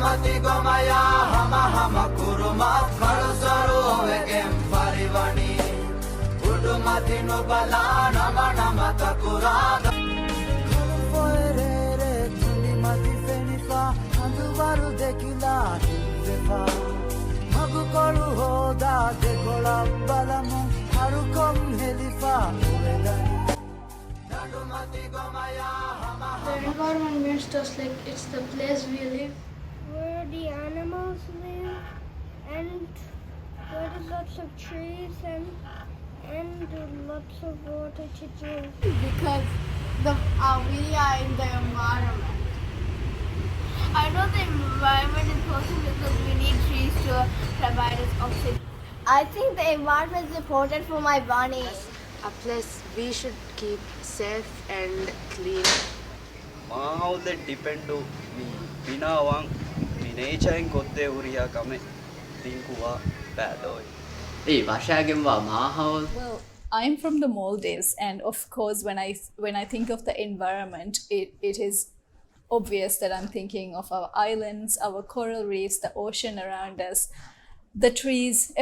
Mati gomaya hama hama kurumat khalusaru ovegem parivani Udu mati no bala nama nama takura Khalu foere re tuli mati fenifa Andu varu dekila hivvefa Magu kolu hoda dekola balamu Harukom helifa uvedani Nadu mati gomaya hama The environment means to us like it's the place we live. Where the animals live and where there's lots of trees and lots of water to drink. Because we are in the environment. I know the environment is important because we need trees to provide us oxygen. I think the environment is important for my bunny. A place we should keep safe and clean. Mahaude depend to me. Binawang nature kotte uriya kame tinkuwa badoi. Well, I'm from the Maldives, and of course, when I think of the environment, it is obvious that I'm thinking of our islands, our coral reefs, the ocean around us, the trees,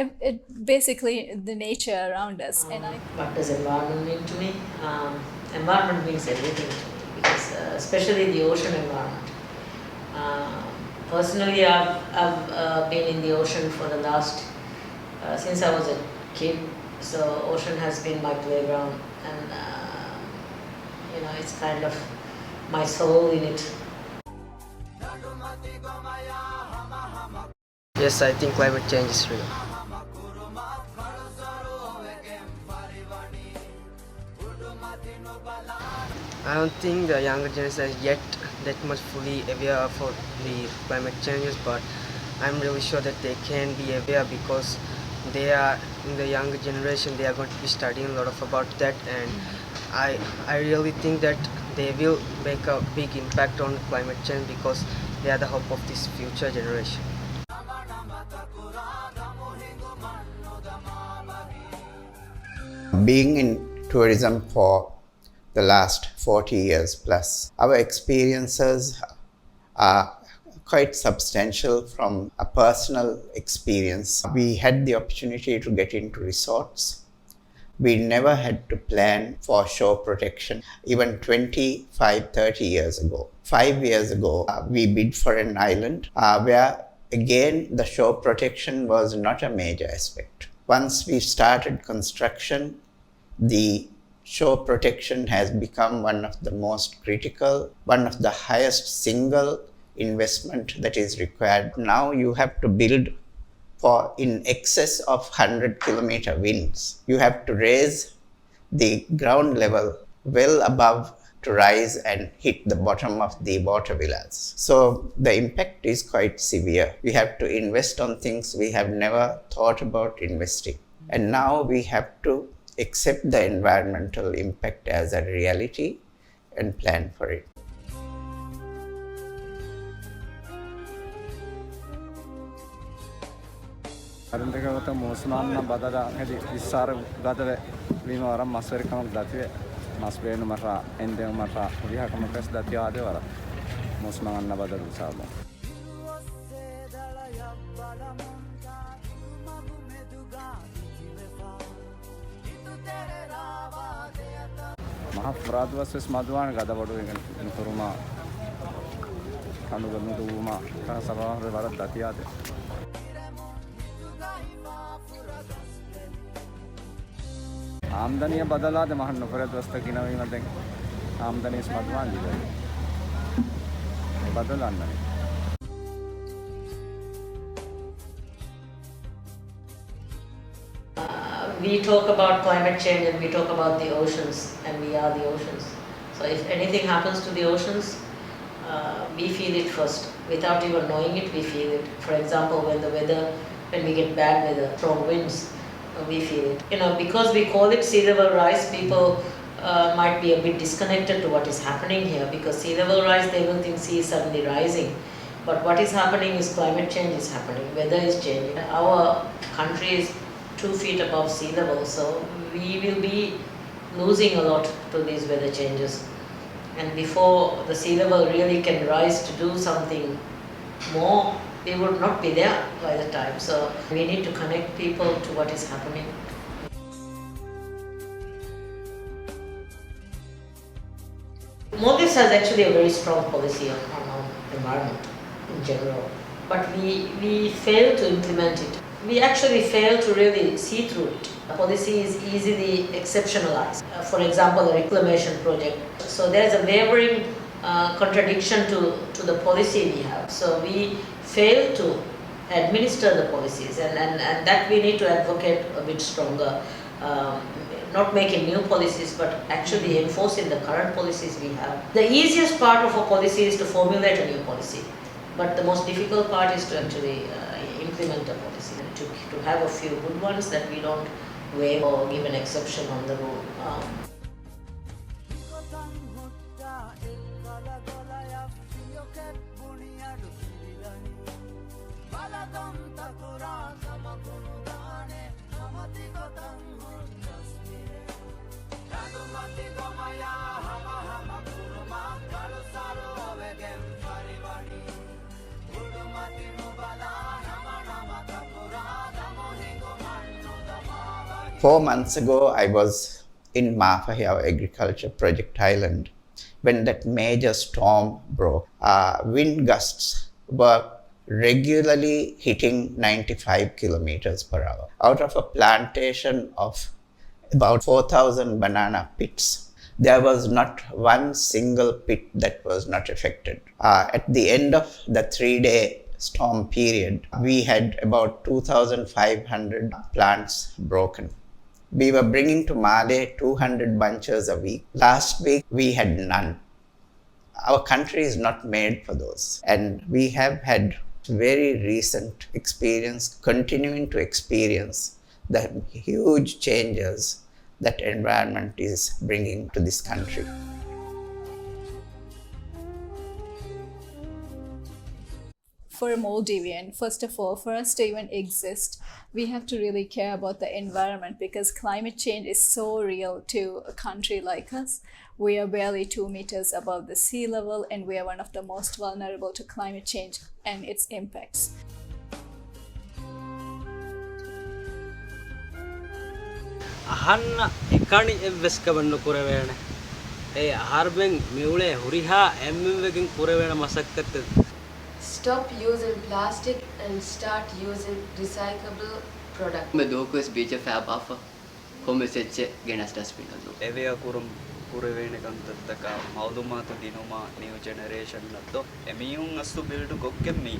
basically the nature around us. What does environment mean to me? Environment means everything to me because especially the ocean environment. Personally, I've been in the ocean for the last since I was a kid. So ocean has been my playground, and it's kind of my soul in it. Yes, I think climate change is real. I don't think the younger generation is yet that much fully aware for the climate changes, but I'm really sure that they can be aware because they are in the younger generation. They are going to be studying a lot about that, and I really think that they will make a big impact on climate change because they are the hope of this future generation. Being in tourism for the last 40 years plus, our experiences are quite substantial. From a personal experience, we had the opportunity to get into resorts. We never had to plan for shore protection. Even 25-30 years ago, 5 years ago, we bid for an island where again the shore protection was not a major aspect. Once we started construction, the shore protection has become one of the most critical, one of the highest single investment that is required. Now you have to build for in excess of 100-kilometer winds. You have to raise the ground level well above to rise and hit the bottom of the water villas. So the impact is quite severe. We have to invest on things we have never thought about investing. And now we have to accept the environmental impact as a reality and plan for it. අරන්දකවත මෝස්මාන්න බදලා හැදි විස්සාර ගදල වීම වරම් මස්වරකමක් දතිවේ මස් බේනු මරා එන්දෙම මරා විහකම කස් දතිය ආදේ වර මෝස්මාන්න බදල සාබෝ මහ ප්‍රාදවස්ස මදුවාන ගදවඩු වෙන තුරුමා කනුගනු දුමා තන සභාවේ වර දතිය ආදේ ආම්දනිය බදලාද මහන් නොකරද්වස්ත කිනවීම දැන් ආම්දනිය ස්මද්වාන් දිලා බදලන්නේ. We talk about climate change and we talk about the oceans, and we are the oceans. So if anything happens to the oceans, we feel it first. Without even knowing it, we feel it. For example, when we get bad weather, strong winds, we feel it. Because we call it sea level rise, people might be a bit disconnected to what is happening here, because sea level rise, they will think sea is suddenly rising. But what is happening is climate change is happening, weather is changing. Our country is 2 feet above sea level, so we will be losing a lot to these weather changes. And before the sea level really can rise to do something more, we would not be there by the time. So we need to connect people to what is happening. Maldives has actually a very strong policy on environment in general, but we fail to implement it. We actually fail to really see through it. The policy is easily exceptionalized. For example, the reclamation project. So there's a wavering contradiction to the policy we have. So we fail to administer the policies, and that we need to advocate a bit stronger. Not making new policies, but actually enforcing the current policies we have. The easiest part of a policy is to formulate a new policy, but the most difficult part is to actually implement a policy, and to have a few good ones that we don't waive or give an exception on the rule. Four months ago, I was in Mafahia Agriculture Project Island when that major storm broke. Wind gusts were regularly hitting 95 kilometers per hour. Out of a plantation of about 4,000 banana pits, there was not one single pit that was not affected. At the end of the 3-day storm period, we had about 2,500 plants broken. We were bringing to Male 200 bunches a week. Last week, we had none. Our country is not made for those. And we have had very recent experience, continuing to experience the huge changes that environment is bringing to this country. For a Maldivian, first of all, for us to even exist, we have to really care about the environment, because climate change is so real to a country like us. We are barely 2 meters above the sea level, and we are one of the most vulnerable to climate change and its impacts. අහන්න එකණි එවස්කවන්න කුරවේන ඒ ආර්බෙන් මියුලේ හුරිහා එම්මෙවකින් කුරවේන මසක්කත. Stop using plastic and start using recyclable products. Me dokus beach fabafa come secce genas dustbin එවයා කුරවේන කන්තත්තක මෞදුමාතු දිනුමා new generation නද්දෝ එමියුන් අස්තු build කොක්කෙමි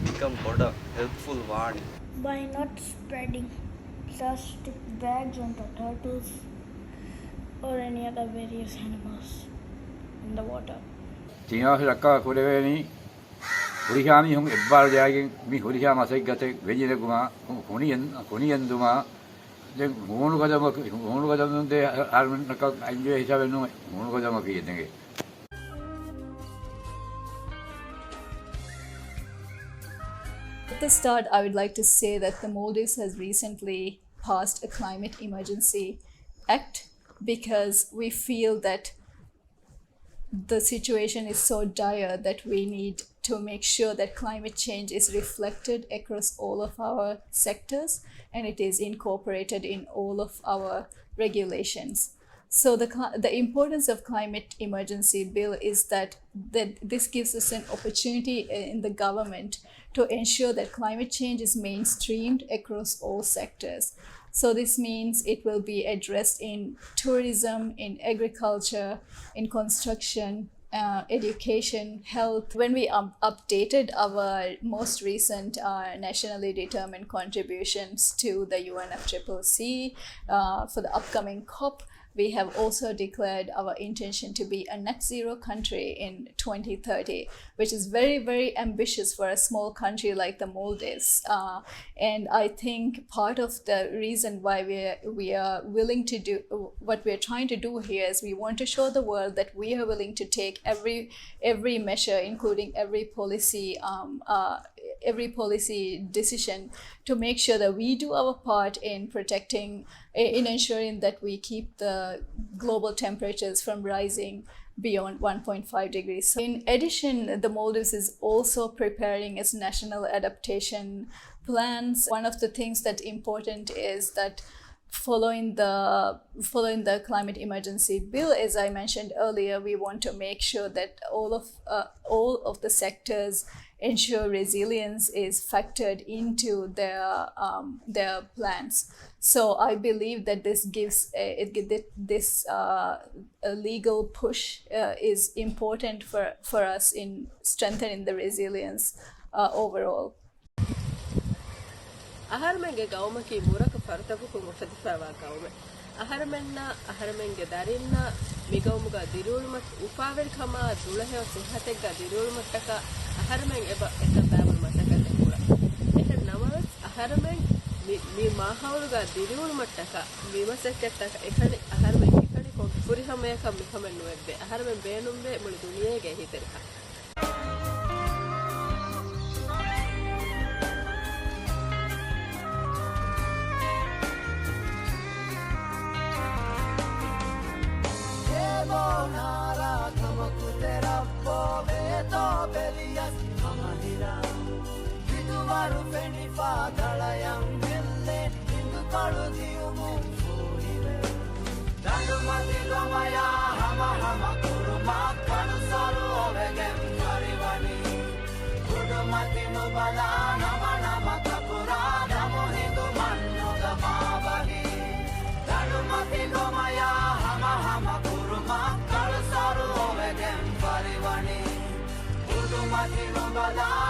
become boda helpful warning by not spreading plastic bags on the turtles or any other various animals in the water. Tinga කුරවේනි හුරිහාමි හුන් එබ්බාල් ජාගෙන් මි හුරිහා මාසෙක් ගත වෙජිනකුමා කොනියෙන්දුමා දැන් මොනුකදම දෙ ආර්මනක අයියෝ හිතාවෙන්නු මොනුකදම කියන්නේ. At the start, I would like to say that the Maldives has recently passed a climate emergency act because we feel that the situation is so dire that we need to make sure that climate change is reflected across all of our sectors and it is incorporated in all of our regulations. So the importance of climate emergency bill is that this gives us an opportunity in the government to ensure that climate change is mainstreamed across all sectors. So this means it will be addressed in tourism, in agriculture, in construction, education, health. When we updated our most recent nationally determined contributions to the UNFCCC for the upcoming COP, we have also declared our intention to be a net zero country in 2030, which is very, very ambitious for a small country like the Maldives. And I think part of the reason why we are willing to do what we're trying to do here is we want to show the world that we are willing to take every measure, including every policy every policy decision to make sure that we do our part in protecting, in ensuring that we keep the global temperatures from rising beyond 1.5 degrees. In addition, the Maldives is also preparing its national adaptation plans. One of the things that's important is that following the climate emergency bill, as I mentioned earlier, we want to make sure that all of the sectors ensure resilience is factored into their plans. So I believe that this gives this legal push is important for us in strengthening the resilience overall. ಅಹರ್ಮೆಂಗೆ ಗೌಮಕಿ ಮುರಕ ಫರ್ತಬುಕು ಮುಫದಿಫಾವಾ ಗೌಮೆ ಅಹರ್ಮೆನ್ನ ಅಹರ್ಮೆಂಗೆ ದರಿನ್ನ ಮಿಗೌಮುಗ ದಿರುಳುಮಟ್ ಉಪಾವೆಲ್ ಖಮ ದುಳಹೆವ ಸಿಹತೆಗ್ಗ ದಿರುಳುಮಟ್ಟಕ ಅಹರ್ಮೆಂಗ್ ಎಬ ಎತಬಾವಲ್ ಮಟ್ಟಕತೆ ಪುರ ಎಹ ನಮಸ್ ಅಹರ್ಮೆಂಗ್ ಮಿ ಮಾಹವಲುಗ ದಿರುಳುಮಟ್ಟಕ ವಿಮಸೆಕ್ಕೆಟ್ಟಕ ಎಕಣಿ ಅಹರ್ಮೆಂಗ್ ಎಕಣಿ ಕೊ ಪುರಿಹಮೇಕ ಮಿಖಮೆನ್ ನುವೆಬ್ಬೆ ಅಹರ್ಮೆಂಗ್ ಬೇನುಂಬೆ ಮುಳಿ ದುನಿಯೆಗೆ ಹಿತೆರಿಕ Bala